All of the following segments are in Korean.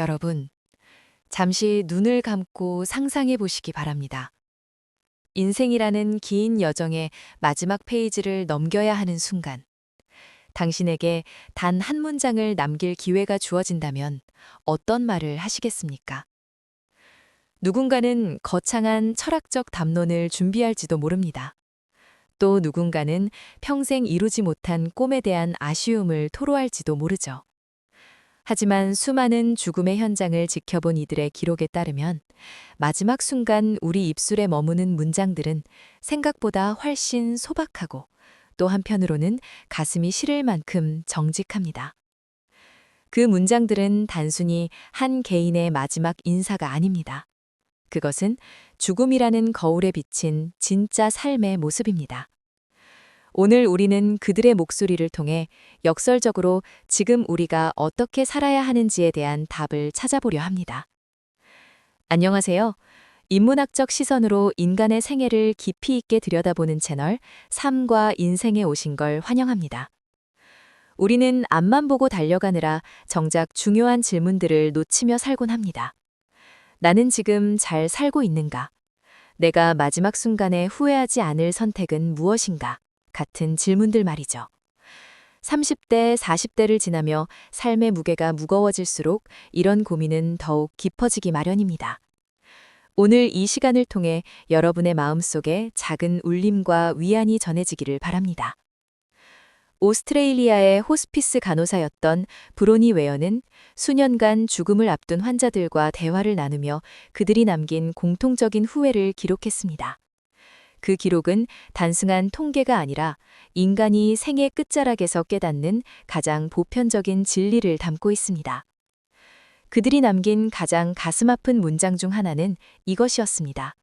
여러분, 잠시 눈을 감고 상상해 보시기 바랍니다. 인생이라는 긴 여정의 마지막 페이지를 넘겨야 하는 순간, 당신에게 단 한 문장을 남길 기회가 주어진다면 어떤 말을 하시겠습니까? 누군가는 거창한 철학적 담론을 준비할지도 모릅니다. 또 누군가는 평생 이루지 못한 꿈에 대한 아쉬움을 토로할지도 모르죠. 하지만 수많은 죽음의 현장을 지켜본 이들의 기록에 따르면 마지막 순간 우리 입술에 머무는 문장들은 생각보다 훨씬 소박하고 또 한편으로는 가슴이 시릴 만큼 정직합니다. 그 문장들은 단순히 한 개인의 마지막 인사가 아닙니다. 그것은 죽음이라는 거울에 비친 진짜 삶의 모습입니다. 오늘 우리는 그들의 목소리를 통해 역설적으로 지금 우리가 어떻게 살아야 하는지에 대한 답을 찾아보려 합니다. 안녕하세요. 인문학적 시선으로 인간의 생애를 깊이 있게 들여다보는 채널 삶과 인생에 오신 걸 환영합니다. 우리는 앞만 보고 달려가느라 정작 중요한 질문들을 놓치며 살곤 합니다. 나는 지금 잘 살고 있는가? 내가 마지막 순간에 후회하지 않을 선택은 무엇인가? 같은 질문들 말이죠. 30대, 40대를 지나며 삶의 무게가 무거워질수록 이런 고민은 더욱 깊어지기 마련입니다. 오늘 이 시간을 통해 여러분의 마음속에 작은 울림과 위안이 전해지기를 바랍니다. 오스트레일리아의 호스피스 간호사였던 브로니 웨어는 수년간 죽음을 앞둔 환자들과 대화를 나누며 그들이 남긴 공통적인 후회를 기록했습니다. 그 기록은 단순한 통계가 아니라 인간이 생의 끝자락에서 깨닫는 가장 보편적인 진리를 담고 있습니다. 그들이 남긴 가장 가슴 아픈 문장 중 하나는 이것이었습니다.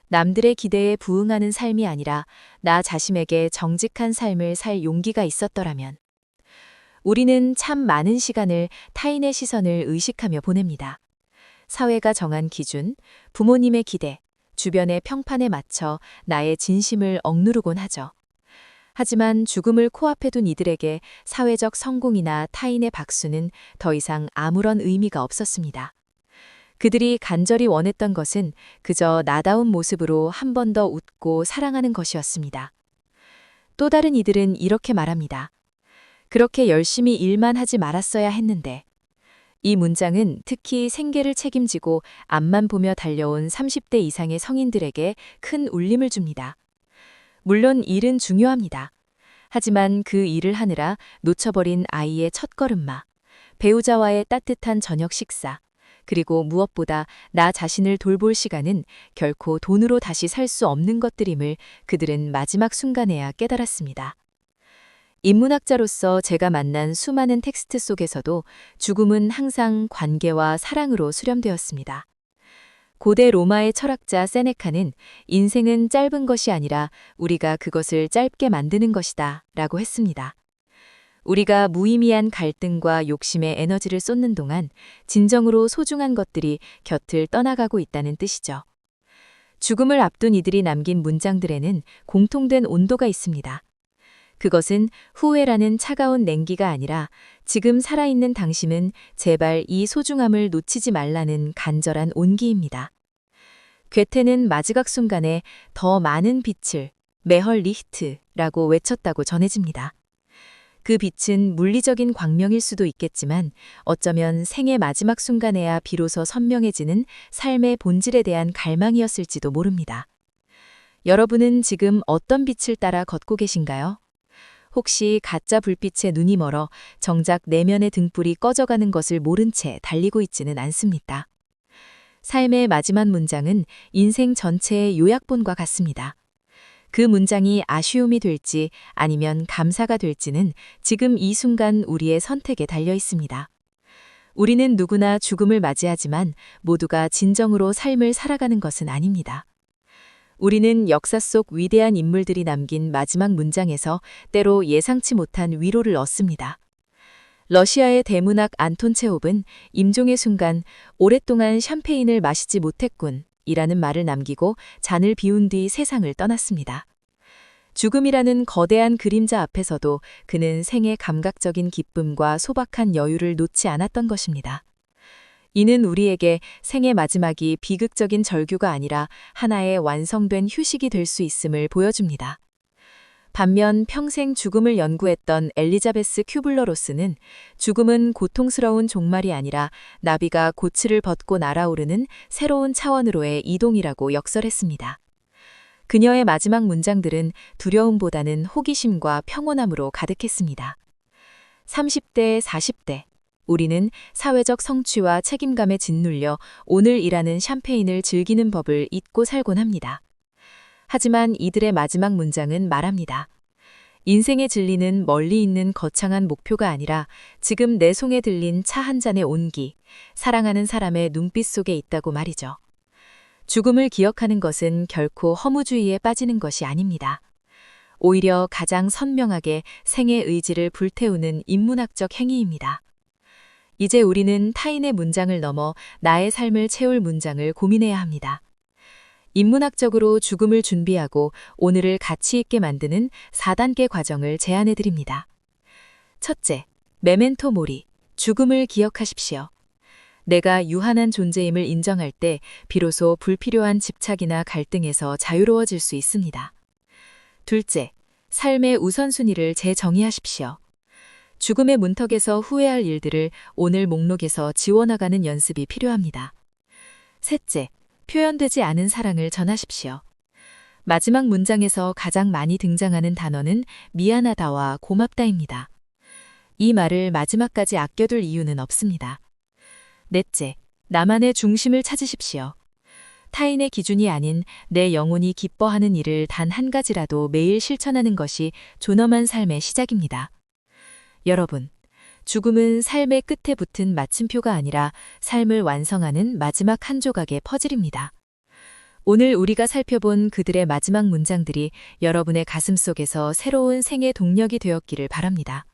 남들의 기대에 부응하는 삶이 아니라 나 자신에게 정직한 삶을 살 용기가 있었더라면. 우리는 참 많은 시간을 타인의 시선을 의식하며 보냅니다. 사회가 정한 기준, 부모님의 기대, 주변의 평판에 맞춰 나의 진심을 억누르곤 하죠. 하지만 죽음을 코앞에 둔 이들에게 사회적 성공이나 타인의 박수는 더 이상 아무런 의미가 없었습니다. 그들이 간절히 원했던 것은 그저 나다운 모습으로 한 번 더 웃고 사랑하는 것이었습니다. 또 다른 이들은 이렇게 말합니다. 그렇게 열심히 일만 하지 말았어야 했는데. 이 문장은 특히 생계를 책임지고 앞만 보며 달려온 30대 이상의 성인들에게 큰 울림을 줍니다. 물론 일은 중요합니다. 하지만 그 일을 하느라 놓쳐버린 아이의 첫걸음마, 배우자와의 따뜻한 저녁 식사, 그리고 무엇보다 나 자신을 돌볼 시간은 결코 돈으로 다시 살 수 없는 것들임을 그들은 마지막 순간에야 깨달았습니다. 인문학자로서 제가 만난 수많은 텍스트 속에서도 죽음은 항상 관계와 사랑으로 수렴되었습니다. 고대 로마의 철학자 세네카는 인생은 짧은 것이 아니라 우리가 그것을 짧게 만드는 것이다 라고 했습니다. 우리가 무의미한 갈등과 욕심에 에너지를 쏟는 동안 진정으로 소중한 것들이 곁을 떠나가고 있다는 뜻이죠. 죽음을 앞둔 이들이 남긴 문장들에는 공통된 온도가 있습니다. 그것은 후회라는 차가운 냉기가 아니라 지금 살아있는 당신은 제발 이 소중함을 놓치지 말라는 간절한 온기입니다. 괴테는 마지막 순간에 더 많은 빛을 메헐 리히트라고 외쳤다고 전해집니다. 그 빛은 물리적인 광명일 수도 있겠지만 어쩌면 생의 마지막 순간에야 비로소 선명해지는 삶의 본질에 대한 갈망이었을지도 모릅니다. 여러분은 지금 어떤 빛을 따라 걷고 계신가요? 혹시 가짜 불빛에 눈이 멀어 정작 내면의 등불이 꺼져가는 것을 모른 채 달리고 있지는 않습니다. 삶의 마지막 문장은 인생 전체의 요약본과 같습니다. 그 문장이 아쉬움이 될지 아니면 감사가 될지는 지금 이 순간 우리의 선택에 달려 있습니다. 우리는 누구나 죽음을 맞이하지만 모두가 진정으로 삶을 살아가는 것은 아닙니다. 우리는 역사 속 위대한 인물들이 남긴 마지막 문장에서 때로 예상치 못한 위로를 얻습니다. 러시아의 대문학 안톤 체홉은 임종의 순간 오랫동안 샴페인을 마시지 못했군 이라는 말을 남기고 잔을 비운 뒤 세상을 떠났습니다. 죽음이라는 거대한 그림자 앞에서도 그는 생의 감각적인 기쁨과 소박한 여유를 놓지 않았던 것입니다. 이는 우리에게 생의 마지막이 비극적인 절규가 아니라 하나의 완성된 휴식이 될 수 있음을 보여줍니다. 반면 평생 죽음을 연구했던 엘리자베스 큐블러 로스는 죽음은 고통스러운 종말이 아니라 나비가 고치를 벗고 날아오르는 새로운 차원으로의 이동이라고 역설했습니다. 그녀의 마지막 문장들은 두려움보다는 호기심과 평온함으로 가득했습니다. 30대, 40대. 우리는 사회적 성취와 책임감에 짓눌려 오늘 일하는 샴페인을 즐기는 법을 잊고 살곤 합니다. 하지만 이들의 마지막 문장은 말합니다. 인생의 진리는 멀리 있는 거창한 목표가 아니라 지금 내 손에 들린 차 한 잔의 온기, 사랑하는 사람의 눈빛 속에 있다고 말이죠. 죽음을 기억하는 것은 결코 허무주의에 빠지는 것이 아닙니다. 오히려 가장 선명하게 생의 의지를 불태우는 인문학적 행위입니다. 이제 우리는 타인의 문장을 넘어 나의 삶을 채울 문장을 고민해야 합니다. 인문학적으로 죽음을 준비하고 오늘을 가치 있게 만드는 4단계 과정을 제안해 드립니다. 첫째, 메멘토 모리, 죽음을 기억하십시오. 내가 유한한 존재임을 인정할 때 비로소 불필요한 집착이나 갈등에서 자유로워질 수 있습니다. 둘째, 삶의 우선순위를 재정의하십시오. 죽음의 문턱에서 후회할 일들을 오늘 목록에서 지워나가는 연습이 필요합니다. 셋째, 표현되지 않은 사랑을 전하십시오. 마지막 문장에서 가장 많이 등장하는 단어는 미안하다와 고맙다입니다. 이 말을 마지막까지 아껴둘 이유는 없습니다. 넷째, 나만의 중심을 찾으십시오. 타인의 기준이 아닌 내 영혼이 기뻐하는 일을 단 한 가지라도 매일 실천하는 것이 존엄한 삶의 시작입니다. 여러분, 죽음은 삶의 끝에 붙은 마침표가 아니라 삶을 완성하는 마지막 한 조각의 퍼즐입니다. 오늘 우리가 살펴본 그들의 마지막 문장들이 여러분의 가슴 속에서 새로운 생의 동력이 되었기를 바랍니다.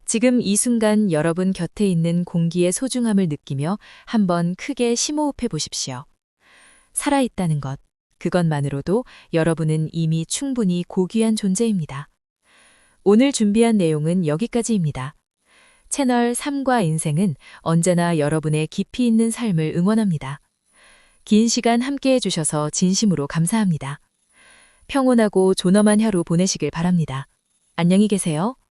지금 이 순간 여러분 곁에 있는 공기의 소중함을 느끼며 한번 크게 심호흡해 보십시오. 살아있다는 것, 그것만으로도 여러분은 이미 충분히 고귀한 존재입니다. 오늘 준비한 내용은 여기까지입니다. 채널 삶과 인생은 언제나 여러분의 깊이 있는 삶을 응원합니다. 긴 시간 함께 해주셔서 진심으로 감사합니다. 평온하고 존엄한 하루 보내시길 바랍니다. 안녕히 계세요.